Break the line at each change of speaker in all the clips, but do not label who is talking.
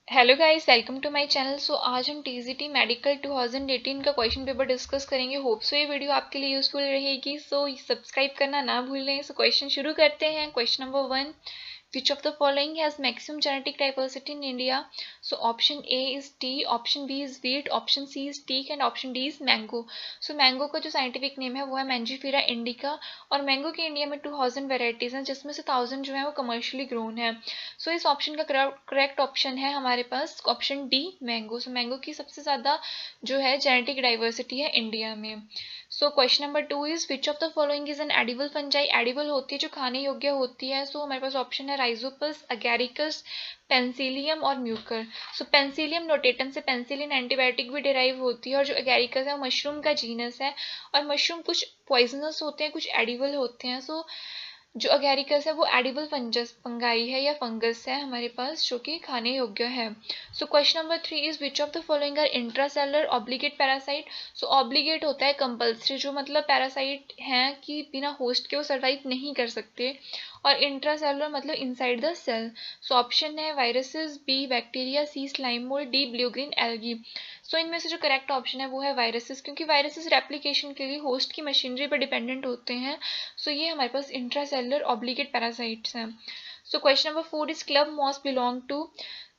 Hello guys, welcome to my channel. So आज हम TGT medical 2018 का क्वेश्चन पेपर डिस्कस करेंगे। होप सो ये वीडियो आपके लिए यूजफुल रहेगी। सो सब्सक्राइब करना ना भूलें। सो क्वेश्चन शुरू करते हैं। Question number 1, which of the following has maximum genetic diversity in India? So option A is tea, option B is wheat, option C is teak and option D is mango. So mango का जो scientific name है वो है Mangifera indica और mango की India में 2000 varieties हैं जिसमें से 1000 जो है वो कमर्शियली ग्रोन है। सो इस ऑप्शन का करेक्ट ऑप्शन है हमारे पास ऑप्शन डी मैंगो। सो मैंगो की सबसे ज़्यादा जो है जेनेटिक डाइवर्सिटी है इंडिया में। सो question number 2 is which of the following is an edible fungi. Edible होती है जो खाने योग्य होती है। सो हमारे पास ऑप्शन है राइजोपस, अगैरिकस, पेंसिलियम और म्यूकर। सो पेंसिलियम नोटेटम से पेंसिलिन एंटीबायोटिक भी डिराइव होती है और जो अगैरिकस है वो मशरूम का जीनस है और मशरूम कुछ पॉइजनस होते हैं कुछ एडिबल होते हैं। सो जो अगैरिकस है वो एडिबल फंगाई है या फंगस है हमारे पास जो कि खाने योग्य है। So question number 3 is which of the following are intracellular obligate parasite. So obligate होता है कंपल्सरी, जो मतलब पैरासाइट हैं कि बिना होस्ट के वो सर्वाइव नहीं कर सकते, और इंट्रासेलुलर मतलब inside the cell. So option है viruses, B bacteria, C slime mould, D blue green algae. So इनमें से जो करेक्ट ऑप्शन है वो है वायरसेस, क्योंकि वायरसेस रेप्लिकेशन के लिए होस्ट की मशीनरी पर डिपेंडेंट होते हैं। सो ये हमारे पास इंट्रासेलुलर ऑब्लिगेट पैरासाइट्स हैं। So question number 4 is club moss belong to.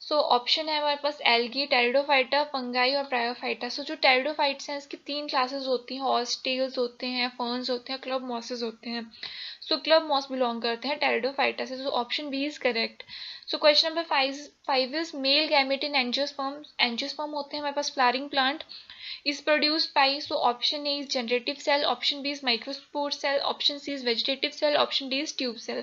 So option है हमारे पास एल्गी, टेरिडोफाइटा, फंगाई और ब्रायोफाइटा। सो जो टेरिडोफाइट्स हैं इसकी 3 क्लासेस होती हैं, हॉर्सटेल्स होते हैं, फर्न्स होते हैं, क्लब मॉसेस होते हैं। सो क्लब मॉस बिलोंग करते हैं टेरिडोफाइटा से। So option B is correct. So question number 5 is male gamete in angiosperm. Angiosperm होते हैं हमारे पास flowering plant is produced by. So option A is generative cell, option B is microspore cell, option C is vegetative cell, option D is tube cell.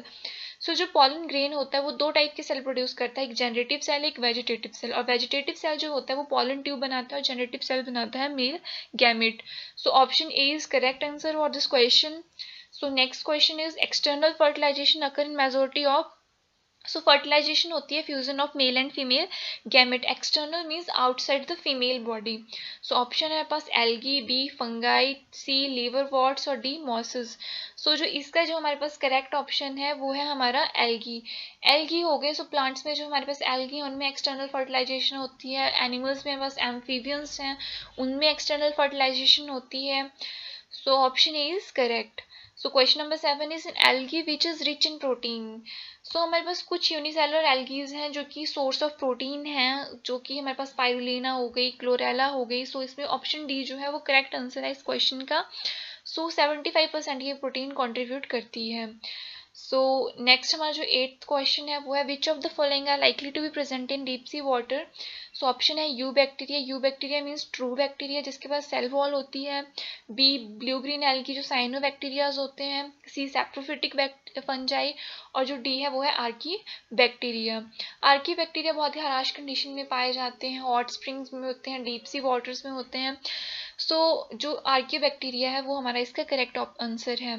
सो जो pollen grain होता है वो दो type के सेल प्रोड्यूस करता है, एक generative cell एक वेजिटेटिव सेल। और वेजिटेटिव सेल जो होता है वो पॉलन ट्यूब बनाता है और जनरेटिव सेल बनाता है male gamete. So option A is correct answer for this question. So next question is external fertilisation occur in majority of. So fertilisation होती है fusion of male and female gamete. External means outside the female body. So option है हमारे पास algae, B fungi, C liverworts और D mosses. सो जो इसका जो हमारे पास करेक्ट ऑप्शन है वो है हमारा एल्गी। एल्गी हो गए। सो प्लांट्स में जो हमारे पास एल्गी हैं उनमें एक्सटर्नल फर्टिलाइजेशन होती है। एनिमल्स में बस एम्फीबियंस हैं उनमें एक्सटर्नल फर्टिलाइजेशन होती है। So option A is correct. So question number 7 is in algae which is rich in protein. So हमारे पास कुछ यूनिसेलुलर एल्गीज हैं जो कि सोर्स ऑफ प्रोटीन हैं, जो कि हमारे पास पायरुलिना हो गई, क्लोरेला हो गई। सो इसमें ऑप्शन डी जो है वो करेक्ट आंसर है इस क्वेश्चन का। सो 75% ये प्रोटीन कंट्रीब्यूट करती है। सो नेक्स्ट हमारा जो 8th क्वेश्चन है वो है which of the following are likely to be present in deep sea water. So option है eubacteria. Eubacteria means true bacteria जिसके पास सेल वॉल होती है। बी ब्लू ग्रीन एल्गी जो साइनो बैक्टीरियाज होते हैं। सी सैप्रोफिटिक फंजाई और जो डी है वो है आर्की बैक्टीरिया। आर्की बैक्टीरिया बहुत ही हार्श कंडीशन में पाए जाते हैं, हॉट स्प्रिंग्स में होते हैं, डीप सी वाटर्स में होते हैं। सो जो आर्की बैक्टीरिया है वो हमारा इसका करेक्ट आंसर है।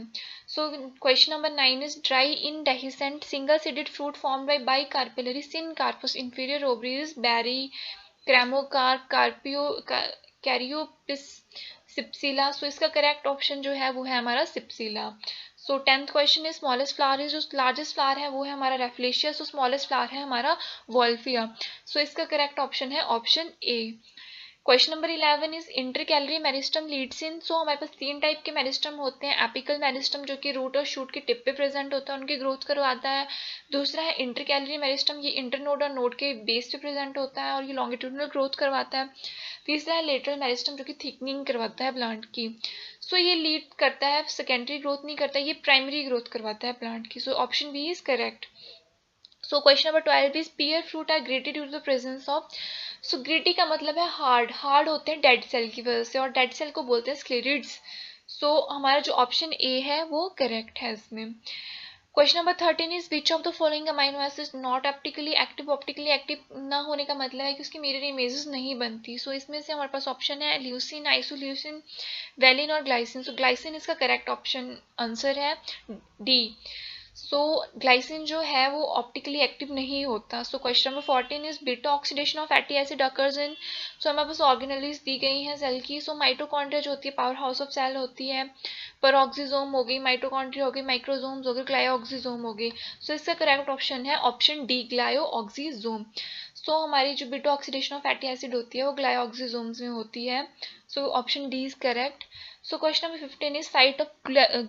So question number 9 is dry indehiscent single seeded fruit formed by bicarpellary syncarpous inferior ovaries berry cremocarp carpio caryopsis cypsela. So इसका करेक्ट ऑप्शन जो है वो है हमारा cypsela. So 10th question is smallest flower is, जो largest flower है वो है हमारा रेफ्लेशिया। सो स्मॉलेस्ट फ्लावर है हमारा वॉल्फिया। सो इसका करेक्ट ऑप्शन है option A. Question number 11 is intercalary meristem leads in. So हमारे पास 3 टाइप के मेरिस्टम होते हैं। एपिकल मेरिस्टम जो कि रूट और शूट के टिप पे प्रेजेंट होता है, उनकी ग्रोथ करवाता है। दूसरा है इंटरकैलरी मेरिस्टम, ये इंटरनोड और नोड के बेस पे प्रेजेंट होता है और ये लॉन्गिट्यूडनल ग्रोथ करवाता है। तीसरा है लेटरल मेरिस्टम जो कि थिकनिंग करवाता है प्लांट की। सो ये लीड करता है, सेकेंडरी ग्रोथ नहीं करता, ये प्राइमरी ग्रोथ करवाता है प्लांट की। So option B is correct. So question number 12 is pear fruit are gritted due to the presence of. So gritty का मतलब है हार्ड। हार्ड होते हैं डेड सेल की वजह से और डेड सेल को बोलते हैं स्क्लेरिड्स। सो हमारा जो ऑप्शन ए है वो करेक्ट है इसमें। Question number 13 is which of the following amino acid not optically active. Optically active ना होने का मतलब है कि उसकी मिरर इमेजेस नहीं बनती। सो इसमें से हमारे पास ऑप्शन है ल्यूसिन, आइसोल्यूसिन, वेलिन और ग्लाइसिन। सो ग्लाइसिन इसका करेक्ट ऑप्शन आंसर है डी। सो ग्लाइसिन जो है वो ऑप्टिकली एक्टिव नहीं होता। So question number 14 is beta oxidation of fatty acid occurs in. So हमारे पास ऑर्गेनेलिज दी गई हैं सेल की। सो माइटोकॉन्ड्रिया जो होती है पावर हाउस ऑफ सेल होती है, पेरोक्सिसोम हो गई, माइटोकॉन्ड्रिया हो गई, माइक्रोसोम्स हो गए, ग्लायोक्सिसोम हो गई। सो इसका करेक्ट ऑप्शन है ऑप्शन डी ग्लायोक्सिसोम। सो हमारी जो beta oxidation of fatty acid होती है वो ग्लाइऑक्सिजोम्स में होती है. So option D is correct. So question number 15 is site of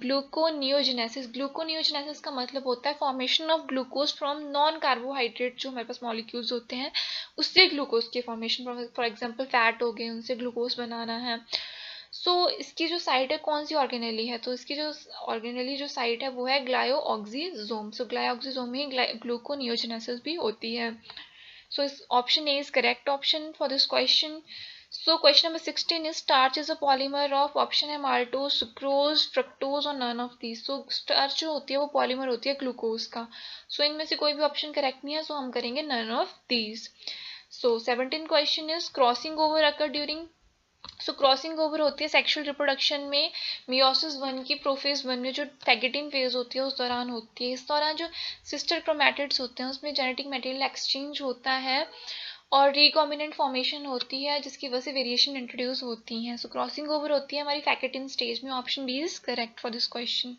gluconeogenesis. Gluconeogenesis का मतलब होता है formation of glucose from non carbohydrate जो हमारे पास मॉलिक्यूल्स होते हैं उससे ग्लूकोज की फॉर्मेशन. फॉर एग्जांपल फैट हो गए उनसे ग्लूकोज बनाना है. इसकी जो साइट है कौन सी ऑर्गेनेली है, तो इसकी जो ऑर्गेनेली जो साइट है वो है ग्लायोऑक्सिजोम. ग्लायोऑक्सिजोम में ग्लूकोनियोजेनेसिस भी होती है. इस option A is correct option for this question. Question number 16 is starch is a polymer of option है maltose, sucrose, fructose और none of these. स्टार्च जो होती है वो पॉलीमर होती है ग्लूकोज का. इनमें से कोई भी ऑप्शन करेक्ट नहीं है, हम करेंगे none of these. 17 question is crossing over occur during. Crossing over होती है सेक्सुअल रिप्रोडक्शन में मियोसिस 1 की प्रोफेज 1 में जो फैगेटिंग फेज होती है उस दौरान होती है. इस दौरान जो सिस्टर क्रोमैटिड्स होते हैं उसमें जेनेटिक मटेरियल एक्सचेंज होता है और रिकॉम्बिनेंट फॉर्मेशन होती है जिसकी वजह से वेरिएशन इंट्रोड्यूस होती हैं. क्रॉसिंग ओवर होती है हमारी फैकेटिन स्टेज में. Option B is correct for this question.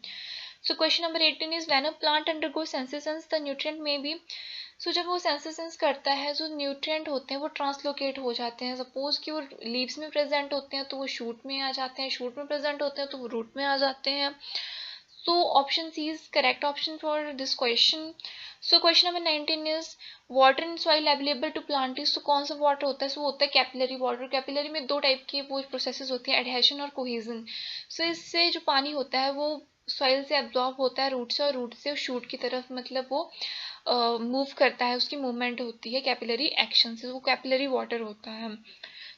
Question number 18 is when a plant undergo senescence the nutrient में बी. जब वो सेंसेशंस करता है जो न्यूट्रिएंट होते हैं वो ट्रांसलोकेट हो जाते हैं. सपोज कि वो लीव्स में प्रेजेंट होते हैं तो वो शूट में आ जाते हैं, शूट में प्रेजेंट होते हैं तो वो रूट में आ जाते हैं. Option C is correct option for this question. Question number 19 is water in soil available to plant is. कौन सा वाटर होता है, वो होता है कैपिलरी वाटर. कैपिलरी में दो टाइप की वो प्रोसेसेस होती हैं, एडहेशन और कोहेजन. इससे जो पानी होता है वो सॉइल से एब्जॉर्ब होता है रूट से, और रूट से शूट की तरफ मतलब वो मूव करता है, उसकी मूवमेंट होती है कैपिलरी एक्शन से, वो कैपिलरी वाटर होता है.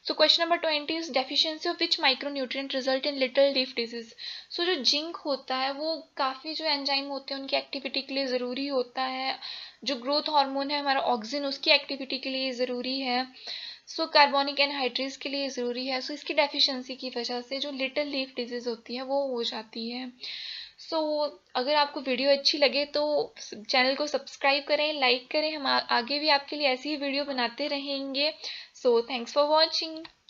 Question number 20 is deficiency of which micronutrient result in little leaf disease. जो जिंक होता है वो काफ़ी जो एंजाइम होते हैं उनकी एक्टिविटी के लिए ज़रूरी होता है. जो ग्रोथ हार्मोन है हमारा ऑक्सिन उसकी एक्टिविटी के लिए ज़रूरी है. कार्बोनिक एनहाइड्रेस के लिए ज़रूरी है. इसकी डेफिशिएंसी की वजह से जो लिटिल लीफ डिजीज होती है वो हो जाती है. अगर आपको वीडियो अच्छी लगे तो चैनल को सब्सक्राइब करें, लाइक करें. हम आगे भी आपके लिए ऐसी ही वीडियो बनाते रहेंगे. Thanks for watching.